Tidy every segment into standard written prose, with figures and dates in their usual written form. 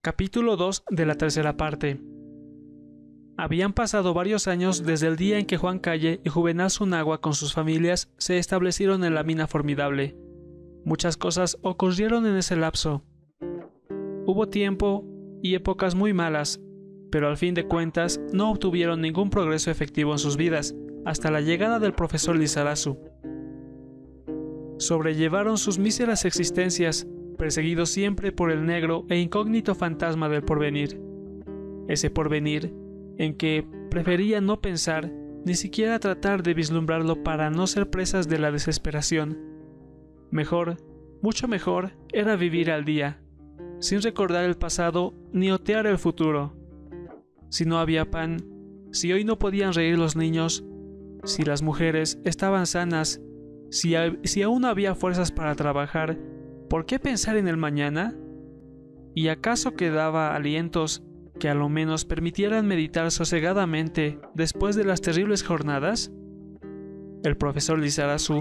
Capítulo 2 de la tercera parte. Habían pasado varios años desde el día en que Juan Calle y Juvenal Zunagua con sus familias se establecieron en la mina Formidable. Muchas cosas ocurrieron en ese lapso. Hubo tiempo y épocas muy malas, pero al fin de cuentas no obtuvieron ningún progreso efectivo en sus vidas, hasta la llegada del profesor Lizarazu. Sobrellevaron sus míseras existencias, perseguidos siempre por el negro e incógnito fantasma del porvenir. Ese porvenir en que preferían no pensar, ni siquiera tratar de vislumbrarlo para no ser presas de la desesperación. Mejor, mucho mejor, era vivir al día, sin recordar el pasado ni otear el futuro. Si no había pan, si hoy no podían reír los niños, si las mujeres estaban sanas, si aún había fuerzas para trabajar, ¿por qué pensar en el mañana? ¿Y acaso quedaba alientos que a lo menos permitieran meditar sosegadamente después de las terribles jornadas? El profesor Lizarazu,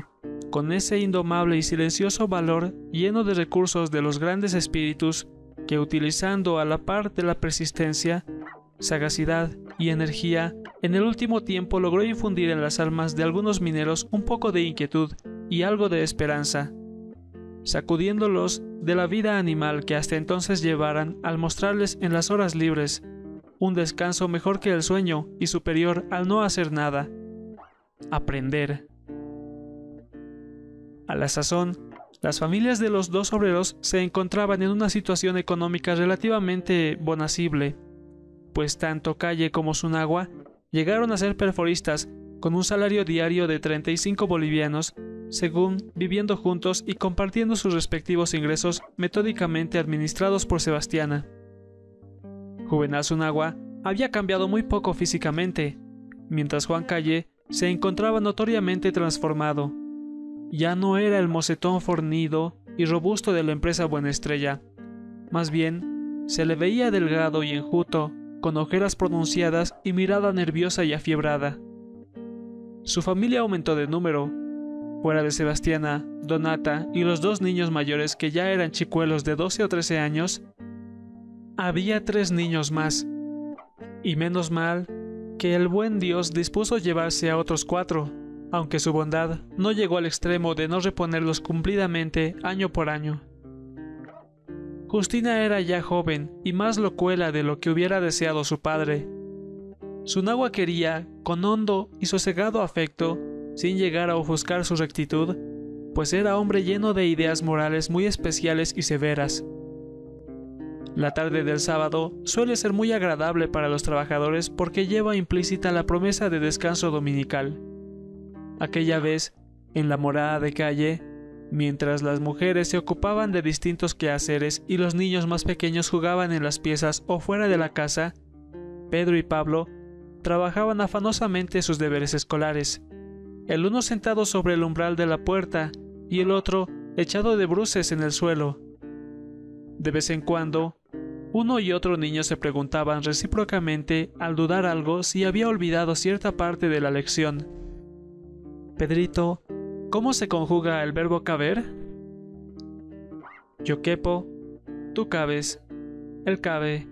con ese indomable y silencioso valor lleno de recursos de los grandes espíritus, que utilizando a la par de la persistencia, sagacidad y energía, en el último tiempo logró infundir en las almas de algunos mineros un poco de inquietud y algo de esperanza, sacudiéndolos de la vida animal que hasta entonces llevaran al mostrarles en las horas libres un descanso mejor que el sueño y superior al no hacer nada: aprender. A la sazón, las familias de los dos obreros se encontraban en una situación económica relativamente bonacible, pues tanto Calle como Zunagua llegaron a ser perforistas con un salario diario de 35 bolivianos, según viviendo juntos y compartiendo sus respectivos ingresos metódicamente administrados por Sebastiana. Juvenal Zunagua había cambiado muy poco físicamente, mientras Juan Calle se encontraba notoriamente transformado. Ya no era el mocetón fornido y robusto de la empresa Buena Estrella. Más bien, se le veía delgado y enjuto, con ojeras pronunciadas y mirada nerviosa y afiebrada. Su familia aumentó de número. Fuera de Sebastiana, Donata y los dos niños mayores que ya eran chicuelos de 12 o 13 años, había 3 niños más. Y menos mal que el buen Dios dispuso llevarse a otros 4, aunque su bondad no llegó al extremo de no reponerlos cumplidamente año por año. Justina era ya joven y más locuela de lo que hubiera deseado su padre. Zunagua quería, con hondo y sosegado afecto, sin llegar a ofuscar su rectitud, pues era hombre lleno de ideas morales muy especiales y severas. La tarde del sábado suele ser muy agradable para los trabajadores porque lleva implícita la promesa de descanso dominical. Aquella vez, en la morada de Calle, mientras las mujeres se ocupaban de distintos quehaceres y los niños más pequeños jugaban en las piezas o fuera de la casa, Pedro y Pablo trabajaban afanosamente sus deberes escolares, el uno sentado sobre el umbral de la puerta y el otro echado de bruces en el suelo. De vez en cuando, uno y otro niño se preguntaban recíprocamente, al dudar algo, si había olvidado cierta parte de la lección. Pedrito, ¿cómo se conjuga el verbo caber? Yo quepo, tú cabes, él cabe,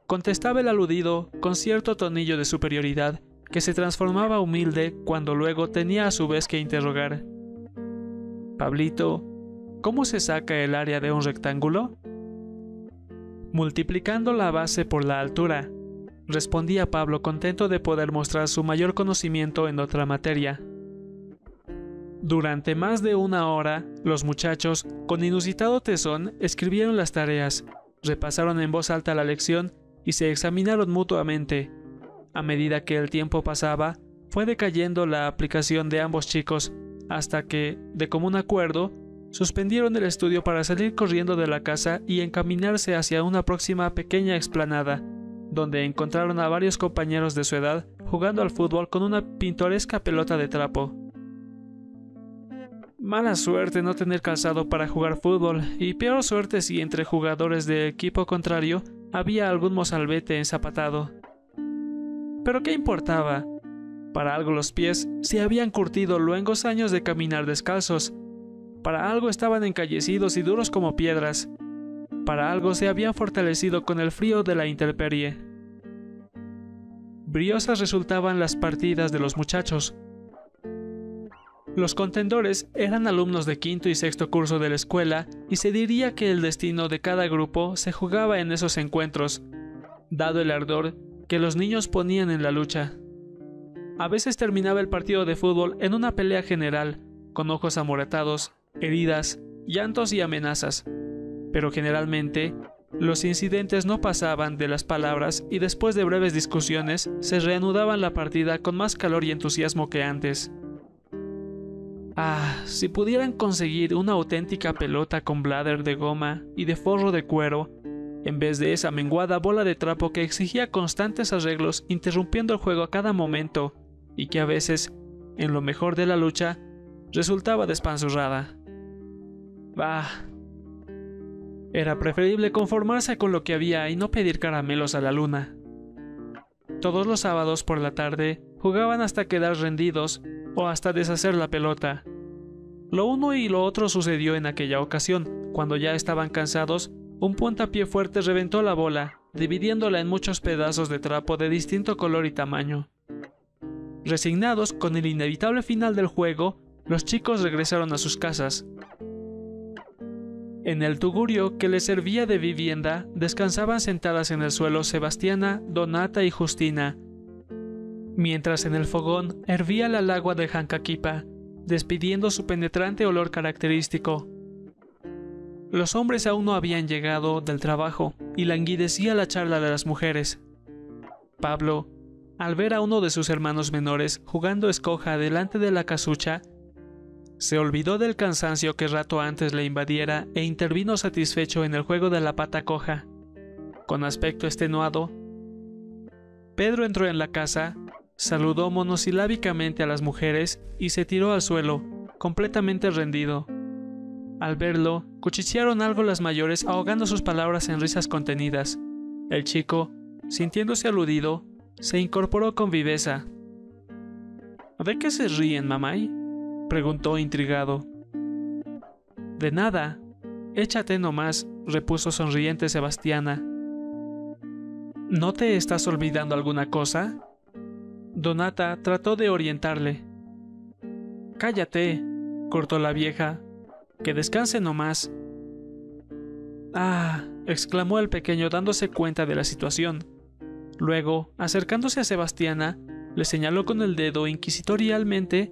contestaba el aludido con cierto tonillo de superioridad que se transformaba humilde cuando luego tenía a su vez que interrogar. Pablito, ¿cómo se saca el área de un rectángulo? Multiplicando la base por la altura, respondía Pablo, contento de poder mostrar su mayor conocimiento en otra materia. Durante más de una hora, los muchachos, con inusitado tesón, escribieron las tareas, repasaron en voz alta la lección y se examinaron mutuamente. A medida que el tiempo pasaba, fue decayendo la aplicación de ambos chicos, hasta que, de común acuerdo, suspendieron el estudio para salir corriendo de la casa y encaminarse hacia una próxima pequeña explanada, donde encontraron a varios compañeros de su edad jugando al fútbol con una pintoresca pelota de trapo. Mala suerte no tener calzado para jugar fútbol, y peor suerte si entre jugadores del equipo contrario había algún mozalbete ensapatado. Pero ¿qué importaba? Para algo los pies se habían curtido luengos años de caminar descalzos. Para algo estaban encallecidos y duros como piedras. Para algo se habían fortalecido con el frío de la intemperie. Briosas resultaban las partidas de los muchachos. Los contendores eran alumnos de quinto y sexto curso de la escuela y se diría que el destino de cada grupo se jugaba en esos encuentros, dado el ardor que los niños ponían en la lucha. A veces terminaba el partido de fútbol en una pelea general, con ojos amoratados, heridas, llantos y amenazas, pero generalmente los incidentes no pasaban de las palabras y después de breves discusiones se reanudaban la partida con más calor y entusiasmo que antes. Ah, si pudieran conseguir una auténtica pelota con bladder de goma y de forro de cuero, en vez de esa menguada bola de trapo que exigía constantes arreglos interrumpiendo el juego a cada momento y que a veces, en lo mejor de la lucha, resultaba despanzurrada. Bah, era preferible conformarse con lo que había y no pedir caramelos a la luna. Todos los sábados por la tarde jugaban hasta quedar rendidos o hasta deshacer la pelota. Lo uno y lo otro sucedió en aquella ocasión. Cuando ya estaban cansados, un puntapié fuerte reventó la bola, dividiéndola en muchos pedazos de trapo de distinto color y tamaño. Resignados con el inevitable final del juego, los chicos regresaron a sus casas. En el tugurio que les servía de vivienda, descansaban sentadas en el suelo Sebastiana, Donata y Justina, mientras en el fogón hervía la agua de Jancaquipa, despidiendo su penetrante olor característico. Los hombres aún no habían llegado del trabajo y languidecía la charla de las mujeres. Pablo, al ver a uno de sus hermanos menores jugando escoja delante de la casucha, se olvidó del cansancio que rato antes le invadiera e intervino satisfecho en el juego de la pata coja. Con aspecto extenuado, Pedro entró en la casa, saludó monosilábicamente a las mujeres y se tiró al suelo, completamente rendido. Al verlo, cuchichearon algo las mayores, ahogando sus palabras en risas contenidas. El chico, sintiéndose aludido, se incorporó con viveza. ¿De qué se ríen, mamay?, preguntó intrigado. De nada, échate nomás, repuso sonriente Sebastiana. ¿No te estás olvidando alguna cosa? Donata trató de orientarle. Cállate, cortó la vieja, que descanse nomás. Ah, exclamó el pequeño dándose cuenta de la situación. Luego, acercándose a Sebastiana, le señaló con el dedo inquisitorialmente.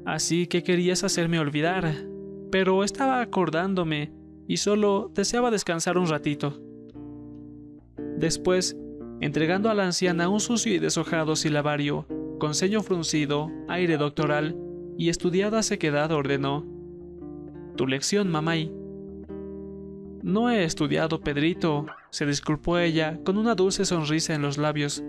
Así que querías hacerme olvidar, pero estaba acordándome y solo deseaba descansar un ratito. Después, entregando a la anciana un sucio y deshojado silabario, con ceño fruncido, aire doctoral y estudiada sequedad, ordenó: Tu lección, mamay. No he estudiado, Pedrito, se disculpó ella, con una dulce sonrisa en los labios.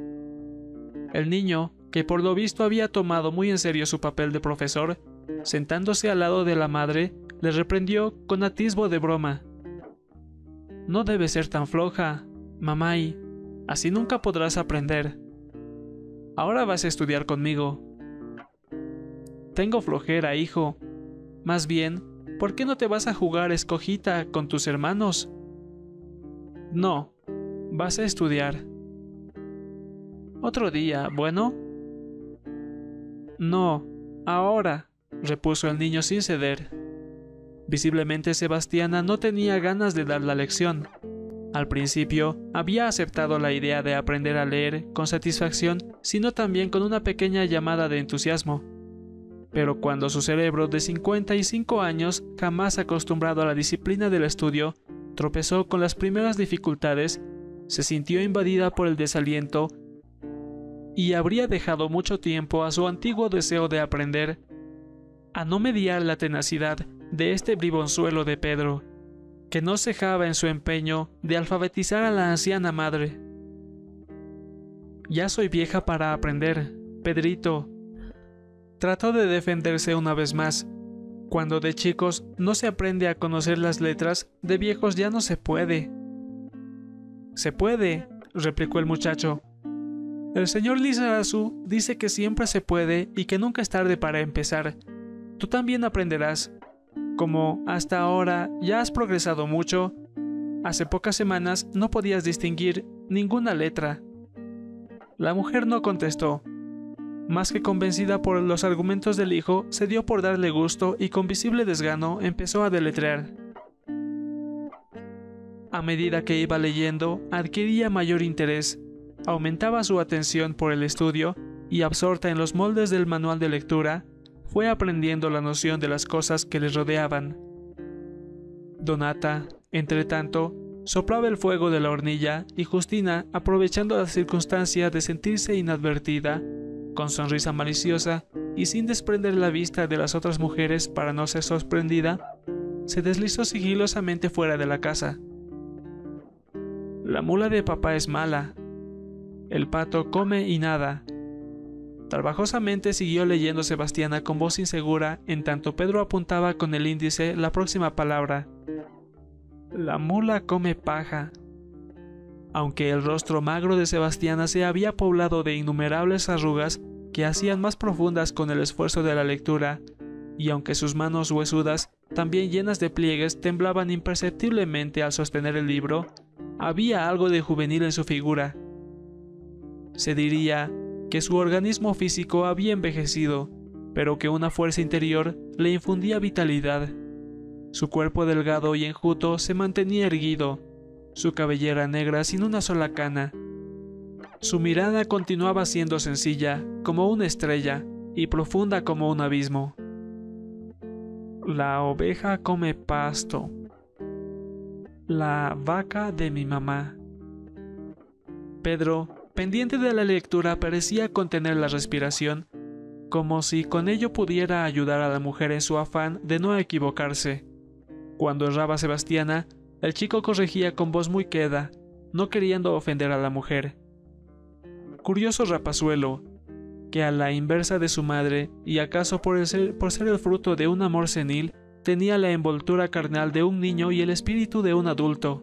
El niño, que por lo visto había tomado muy en serio su papel de profesor, sentándose al lado de la madre, le reprendió con atisbo de broma. No debes ser tan floja, mamay, así nunca podrás aprender. Ahora vas a estudiar conmigo. Tengo flojera, hijo. Más bien, ¿por qué no te vas a jugar escojita con tus hermanos? No, vas a estudiar. ¿Otro día, bueno? No, ahora, repuso el niño sin ceder. Visiblemente Sebastiana no tenía ganas de dar la lección. Al principio había aceptado la idea de aprender a leer con satisfacción, sino también con una pequeña llamada de entusiasmo. Pero cuando su cerebro de 55 años, jamás acostumbrado a la disciplina del estudio, tropezó con las primeras dificultades, se sintió invadida por el desaliento y habría dejado mucho tiempo a su antiguo deseo de aprender, a no mediar la tenacidad de este bribonzuelo de Pedro, que no cejaba en su empeño de alfabetizar a la anciana madre. Ya soy vieja para aprender, Pedrito. Trató de defenderse una vez más. Cuando de chicos no se aprende a conocer las letras, de viejos ya no se puede. Se puede, replicó el muchacho. El señor Lizarazu dice que siempre se puede y que nunca es tarde para empezar. Tú también aprenderás. Como hasta ahora ya has progresado mucho, Hace pocas semanas no podías distinguir ninguna letra. La mujer no contestó. Más que convencida por los argumentos del hijo, se dio por darle gusto y con visible desgano empezó a deletrear. A medida que iba leyendo, adquiría mayor interés, aumentaba su atención por el estudio y, absorta en los moldes del manual de lectura, fue aprendiendo la noción de las cosas que les rodeaban. Donata, entretanto, soplaba el fuego de la hornilla y Justina, aprovechando la circunstancia de sentirse inadvertida, con sonrisa maliciosa y sin desprender la vista de las otras mujeres para no ser sorprendida, se deslizó sigilosamente fuera de la casa. La mula de papá es mala. El pato come y nada. Trabajosamente siguió leyendo Sebastiana con voz insegura, en tanto Pedro apuntaba con el índice la próxima palabra. La mula come paja. Aunque el rostro magro de Sebastiana se había poblado de innumerables arrugas que hacían más profundas con el esfuerzo de la lectura, y aunque sus manos huesudas, también llenas de pliegues, temblaban imperceptiblemente al sostener el libro, había algo de juvenil en su figura. Se diría que su organismo físico había envejecido, pero que una fuerza interior le infundía vitalidad. Su cuerpo delgado y enjuto se mantenía erguido, su cabellera negra sin una sola cana. Su mirada continuaba siendo sencilla como una estrella y profunda como un abismo. La oveja come pasto. La vaca de mi mamá. Pedro, pendiente de la lectura, parecía contener la respiración, como si con ello pudiera ayudar a la mujer en su afán de no equivocarse. Cuando erraba Sebastiana, el chico corregía con voz muy queda, no queriendo ofender a la mujer. Curioso rapazuelo, que a la inversa de su madre, y acaso por ser el fruto de un amor senil, tenía la envoltura carnal de un niño y el espíritu de un adulto.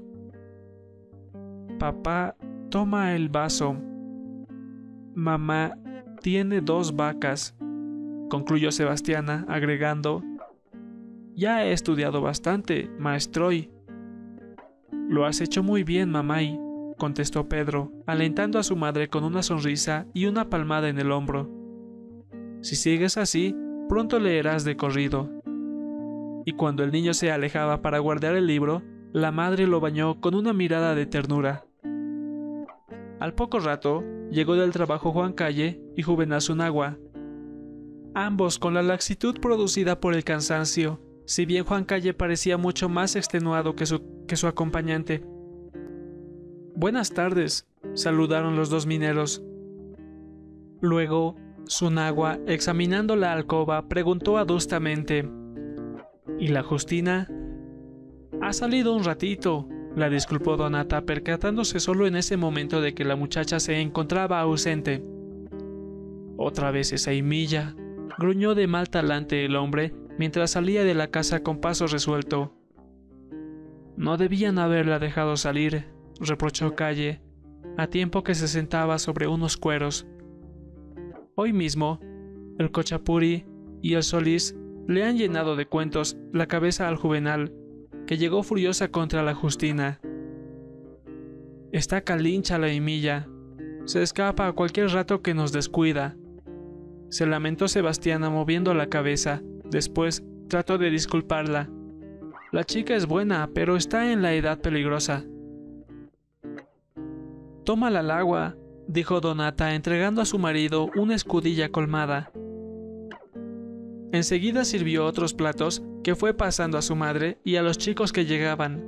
Papá, toma el vaso. Mamá, tiene 2 vacas, concluyó Sebastiana, agregando: ya he estudiado bastante, maestroy. Lo has hecho muy bien, mamay, contestó Pedro, alentando a su madre con una sonrisa y una palmada en el hombro. Si sigues así, pronto leerás de corrido. Y cuando el niño se alejaba para guardar el libro, la madre lo bañó con una mirada de ternura. Al poco rato, llegó del trabajo Juan Calle y Juvenal Zunagua, ambos con la laxitud producida por el cansancio, si bien Juan Calle parecía mucho más extenuado que su acompañante. Buenas tardes, saludaron los 2 mineros. Luego, Zunagua, examinando la alcoba, preguntó adustamente: ¿y la Justina? Ha salido un ratito, la disculpó Donata, percatándose solo en ese momento de que la muchacha se encontraba ausente. Otra vez esa himilla, gruñó de mal talante el hombre mientras salía de la casa con paso resuelto. No debían haberla dejado salir, reprochó Calle, a tiempo que se sentaba sobre unos cueros. Hoy mismo, el Cochapuri y el Solís le han llenado de cuentos la cabeza al Juvenal, que llegó furiosa contra la Justina. Está calincha la himilla, se escapa a cualquier rato que nos descuida, se lamentó Sebastiana moviendo la cabeza. Después trató de disculparla. La chica es buena, pero está en la edad peligrosa. Tómala al agua, dijo Donata, entregando a su marido una escudilla colmada. Enseguida sirvió otros platos que fue pasando a su madre y a los chicos que llegaban.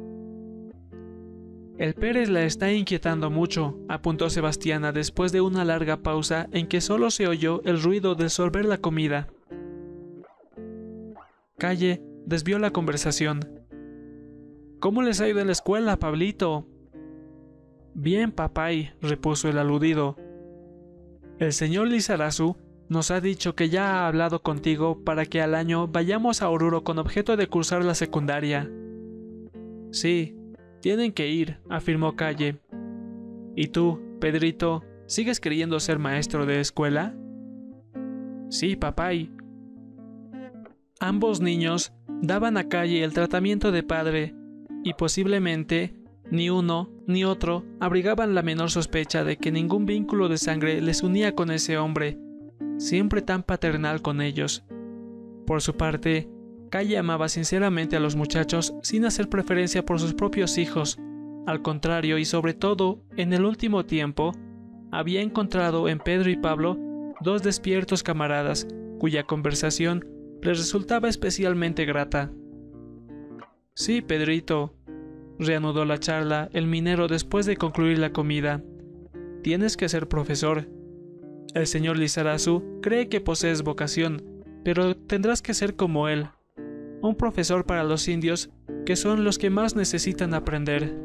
El Pérez la está inquietando mucho, apuntó Sebastiana después de una larga pausa en que solo se oyó el ruido de sorber la comida. Calle desvió la conversación. ¿Cómo les ha ido en la escuela, Pablito? Bien, papay, repuso el aludido. El señor Lizarazu nos ha dicho que ya ha hablado contigo para que al año vayamos a Oruro con objeto de cursar la secundaria. Sí, tienen que ir, afirmó Calle. ¿Y tú, Pedrito, sigues queriendo ser maestro de escuela? Sí, papay. Ambos niños daban a Calle el tratamiento de padre y posiblemente Ni uno ni otro abrigaban la menor sospecha de que ningún vínculo de sangre les unía con ese hombre, siempre tan paternal con ellos. Por su parte, Calle amaba sinceramente a los muchachos sin hacer preferencia por sus propios hijos. Al contrario, y sobre todo, en el último tiempo, había encontrado en Pedro y Pablo dos despiertos camaradas, cuya conversación les resultaba especialmente grata. «Sí, Pedrito», reanudó la charla el minero después de concluir la comida. «Tienes que ser profesor. El señor Lizarazu cree que posees vocación, pero tendrás que ser como él, un profesor para los indios, que son los que más necesitan aprender».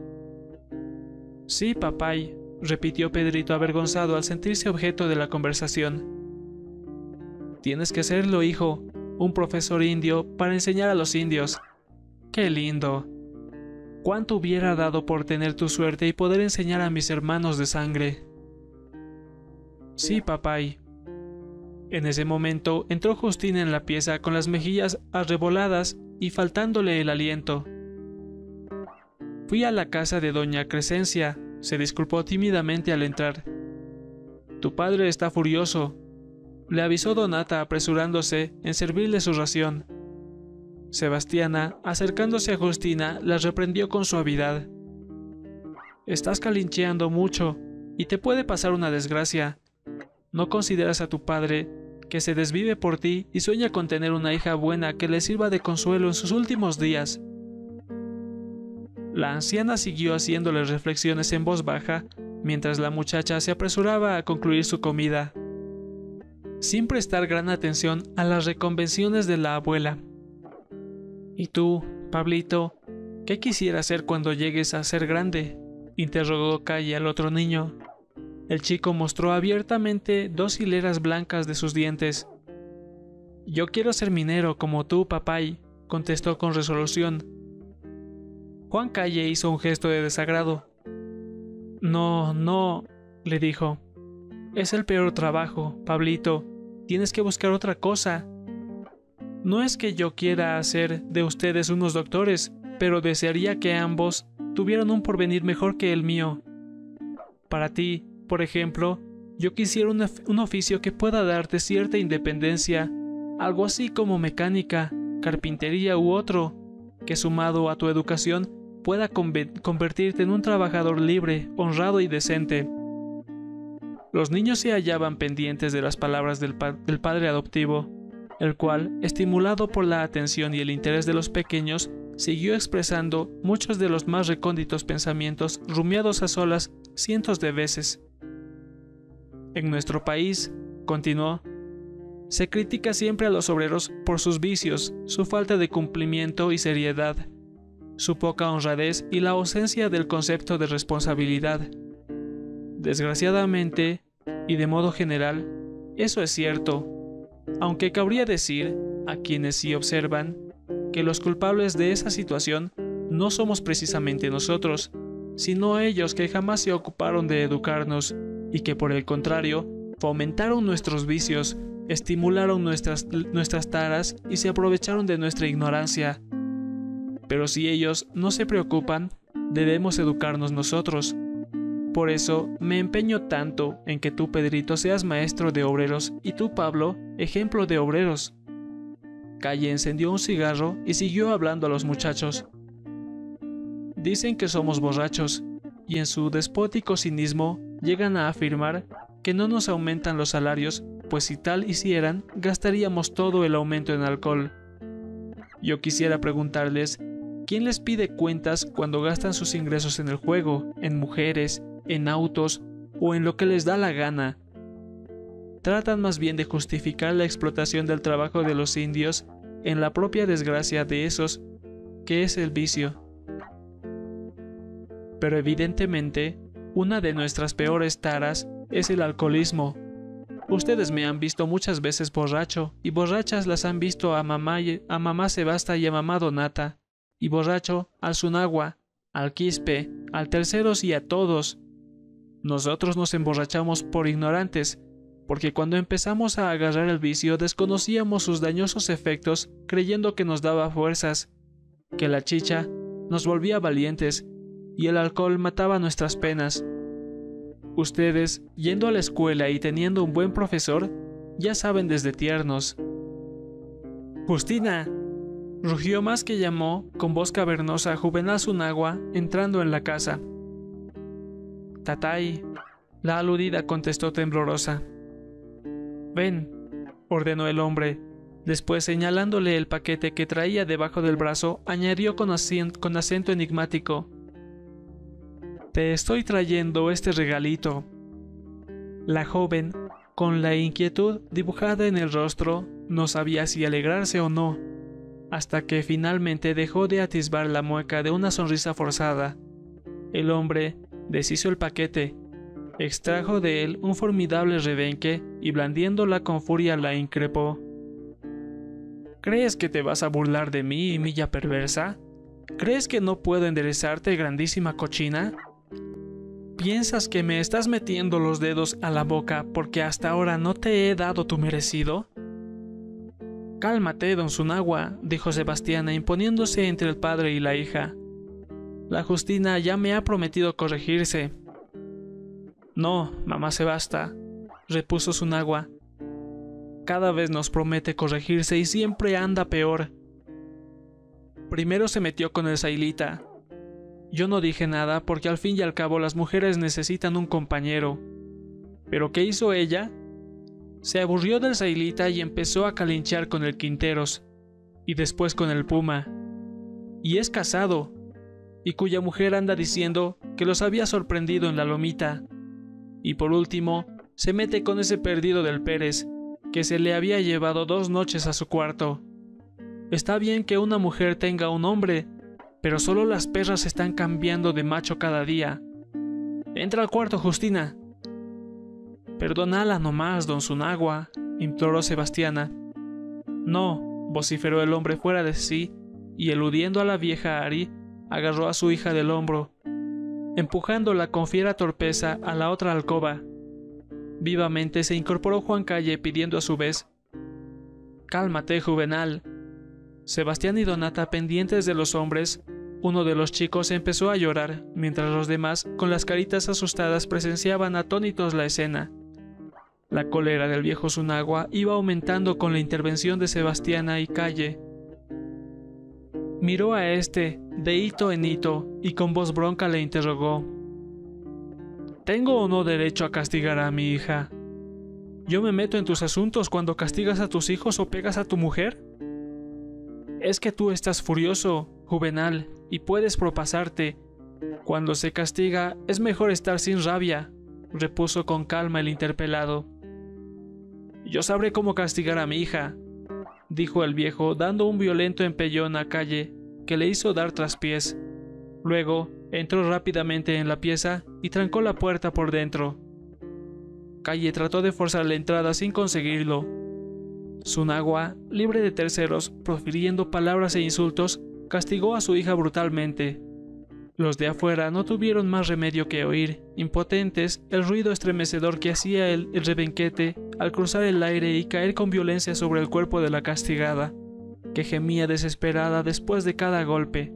«Sí, papay», repitió Pedrito avergonzado al sentirse objeto de la conversación. «Tienes que serlo, hijo, un profesor indio para enseñar a los indios. ¡Qué lindo! ¿Cuánto hubiera dado por tener tu suerte y poder enseñar a mis hermanos de sangre?» «Sí, papay». En ese momento entró Justina en la pieza con las mejillas arreboladas y faltándole el aliento. «Fui a la casa de doña Crescencia», se disculpó tímidamente al entrar. «Tu padre está furioso», le avisó Donata apresurándose en servirle su ración. Sebastiana, acercándose a Justina, la reprendió con suavidad. «Estás calincheando mucho y te puede pasar una desgracia. ¿No consideras a tu padre, que se desvive por ti y sueña con tener una hija buena que le sirva de consuelo en sus últimos días?» La anciana siguió haciéndole reflexiones en voz baja, mientras la muchacha se apresuraba a concluir su comida, sin prestar gran atención a las reconvenciones de la abuela. «¿Y tú, Pablito, qué quisieras ser cuando llegues a ser grande?», interrogó Calle al otro niño. El chico mostró abiertamente 2 hileras blancas de sus dientes. «Yo quiero ser minero como tú, papay», contestó con resolución. Juan Calle hizo un gesto de desagrado. «No, no», le dijo. «Es el peor trabajo, Pablito. Tienes que buscar otra cosa. No es que yo quiera hacer de ustedes unos doctores, pero desearía que ambos tuvieran un porvenir mejor que el mío. Para ti, por ejemplo, yo quisiera un oficio que pueda darte cierta independencia, algo así como mecánica, carpintería u otro, que sumado a tu educación pueda convertirte en un trabajador libre, honrado y decente». Los niños se hallaban pendientes de las palabras del padre adoptivo, el cual, estimulado por la atención y el interés de los pequeños, siguió expresando muchos de los más recónditos pensamientos rumiados a solas cientos de veces. «En nuestro país», continuó, «se critica siempre a los obreros por sus vicios, su falta de cumplimiento y seriedad, su poca honradez y la ausencia del concepto de responsabilidad. Desgraciadamente, y de modo general, eso es cierto, aunque cabría decir, a quienes sí observan, que los culpables de esa situación no somos precisamente nosotros, sino ellos que jamás se ocuparon de educarnos y que por el contrario fomentaron nuestros vicios, estimularon nuestras taras y se aprovecharon de nuestra ignorancia. Pero si ellos no se preocupan, debemos educarnos nosotros. Por eso me empeño tanto en que tú, Pedrito, seas maestro de obreros y tú, Pablo, ejemplo de obreros». Calle encendió un cigarro y siguió hablando a los muchachos. «Dicen que somos borrachos, y en su despótico cinismo llegan a afirmar que no nos aumentan los salarios, pues si tal hicieran, gastaríamos todo el aumento en alcohol. Yo quisiera preguntarles, ¿quién les pide cuentas cuando gastan sus ingresos en el juego, en mujeres, en autos o en lo que les da la gana? Tratan más bien de justificar la explotación del trabajo de los indios en la propia desgracia de esos, que es el vicio. Pero evidentemente, una de nuestras peores taras es el alcoholismo. Ustedes me han visto muchas veces borracho, y borrachas las han visto a mamá Sebasta y a mamá Donata, y borracho al Sunagua, al Quispe, al Terceros y a todos. Nosotros nos emborrachamos por ignorantes, porque cuando empezamos a agarrar el vicio desconocíamos sus dañosos efectos, creyendo que nos daba fuerzas, que la chicha nos volvía valientes, y el alcohol mataba nuestras penas. Ustedes, yendo a la escuela y teniendo un buen profesor, ya saben desde tiernos. ¡Justina!, rugió más que llamó con voz cavernosa Juvenal Zunagua entrando en la casa. «Tatay», la aludida contestó temblorosa. «Ven», ordenó el hombre. Después, señalándole el paquete que traía debajo del brazo, añadió con acento enigmático: «Te estoy trayendo este regalito». La joven, con la inquietud dibujada en el rostro, no sabía si alegrarse o no, hasta que finalmente dejó de atisbar la mueca de una sonrisa forzada. El hombre deshizo el paquete, extrajo de él un formidable rebenque y blandiéndola con furia la increpó: «¿Crees que te vas a burlar de mí, milla perversa? ¿Crees que no puedo enderezarte, grandísima cochina? ¿Piensas que me estás metiendo los dedos a la boca porque hasta ahora no te he dado tu merecido?» «Cálmate, don Zunagua», dijo Sebastiana, imponiéndose entre el padre y la hija. «La Justina ya me ha prometido corregirse». «No, mamá Sebasta», repuso Zunagua. «Cada vez nos promete corregirse y siempre anda peor. Primero se metió con el Sailita. Yo no dije nada porque al fin y al cabo las mujeres necesitan un compañero. ¿Pero qué hizo ella? Se aburrió del Sailita y empezó a calinchear con el Quinteros, y después con el Puma. Y es casado, y cuya mujer anda diciendo que los había sorprendido en la lomita. Y por último, se mete con ese perdido del Pérez, que se le había llevado 2 noches a su cuarto. Está bien que una mujer tenga un hombre, pero solo las perras están cambiando de macho cada día. Entra al cuarto, Justina». «Perdónala nomás, don Zunagua», imploró Sebastiana. «No», vociferó el hombre fuera de sí, y eludiendo a la vieja Ari, agarró a su hija del hombro, empujándola con fiera torpeza a la otra alcoba. Vivamente se incorporó Juan Calle pidiendo a su vez: «Cálmate, Juvenal». Sebastián y Donata, pendientes de los hombres, uno de los chicos empezó a llorar, mientras los demás, con las caritas asustadas, presenciaban atónitos la escena. La cólera del viejo Zunagua iba aumentando con la intervención de Sebastiana y Calle. Miró a este de hito en hito y con voz bronca le interrogó: «¿Tengo o no derecho a castigar a mi hija? ¿Yo me meto en tus asuntos cuando castigas a tus hijos o pegas a tu mujer? Es que tú estás furioso, Juvenal, y puedes propasarte. Cuando se castiga es mejor estar sin rabia», repuso con calma el interpelado. «Yo sabré cómo castigar a mi hija», dijo el viejo, dando un violento empellón a Calle, que le hizo dar traspiés. Luego entró rápidamente en la pieza y trancó la puerta por dentro. Calle trató de forzar la entrada sin conseguirlo. Zunagua, libre de terceros, profiriendo palabras e insultos, castigó a su hija brutalmente. Los de afuera no tuvieron más remedio que oír, impotentes, el ruido estremecedor que hacía el rebenquete al cruzar el aire y caer con violencia sobre el cuerpo de la castigada, que gemía desesperada después de cada golpe.